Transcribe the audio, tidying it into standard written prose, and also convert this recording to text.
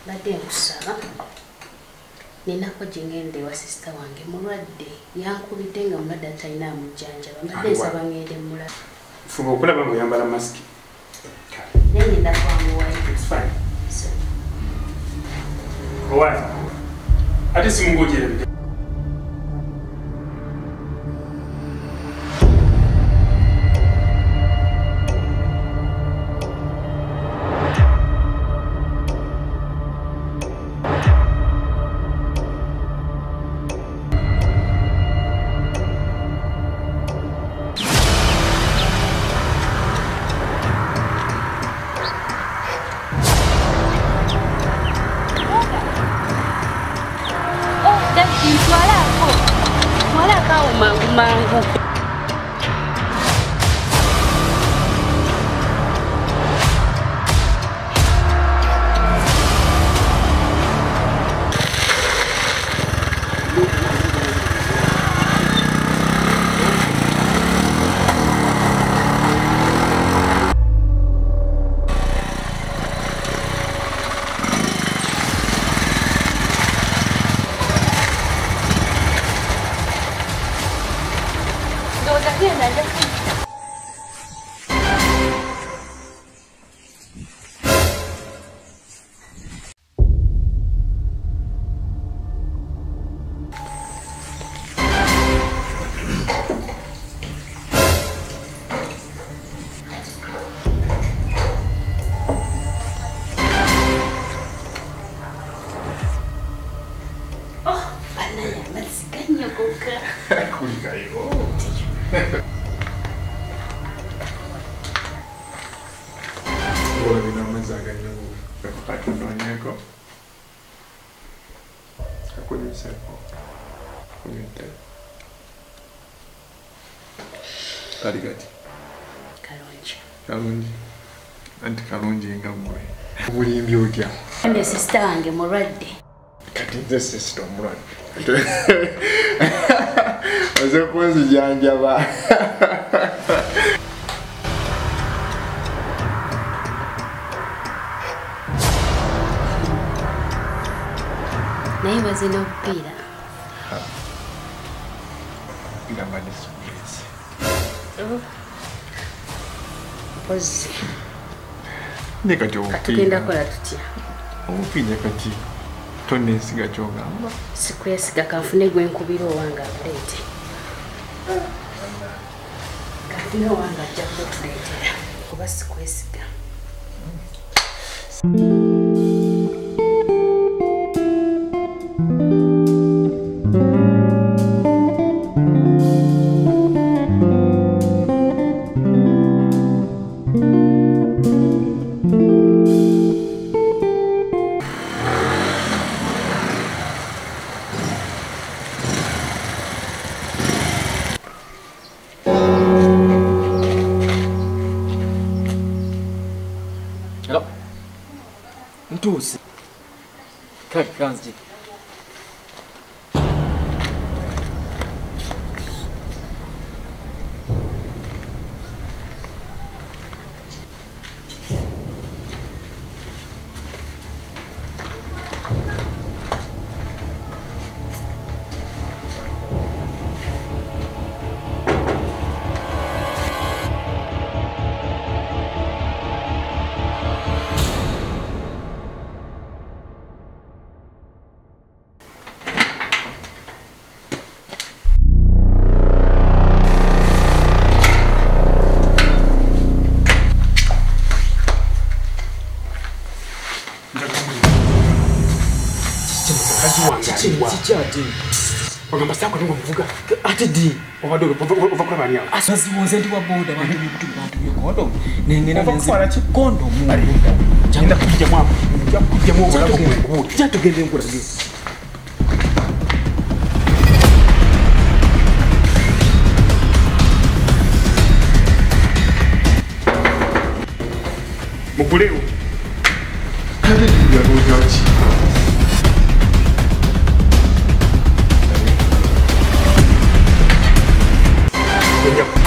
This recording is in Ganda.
Badde nkusaba ninako jingende wa sister wange mulwadde yankubidde nga mulwadde atalina amujjanjaba mbadde nsaba ngende mulala fuba okulaba ng'oyambala masiki nengenda kwamuwayo owaye ate simungojere mangu. Kaligati. Kalungi. Anti kalungi nga mwe. Bulimbi otya. Ande sister wange mulwadde. Kati nze sister mulwadde. Oze kunzijanjaba. Naye bazina okupiira. Pira mbadde Pozi. Neka jo. Katugenda kola tutya. Omupinya kati. Tonne siga kyogamba. Sikwesiga kanfune gwe nkubira owanga abuleete. Kanfune owanga ajja kutuleetera. Kuba sikwesiga. Ntusi. Kanzi. Chichati. Ogamba sako ngo mvuga. Ati di. Obadogo ova kula bani yawo. Asazi wonze ndi waboda bantu bikondo. Nengena nenze. Kondo mu. Janda kujja mwapo. Jja kujja mu obulago. Jato gende nkula ndi. Muguleo. Kale ndi ya rojachi. Yep.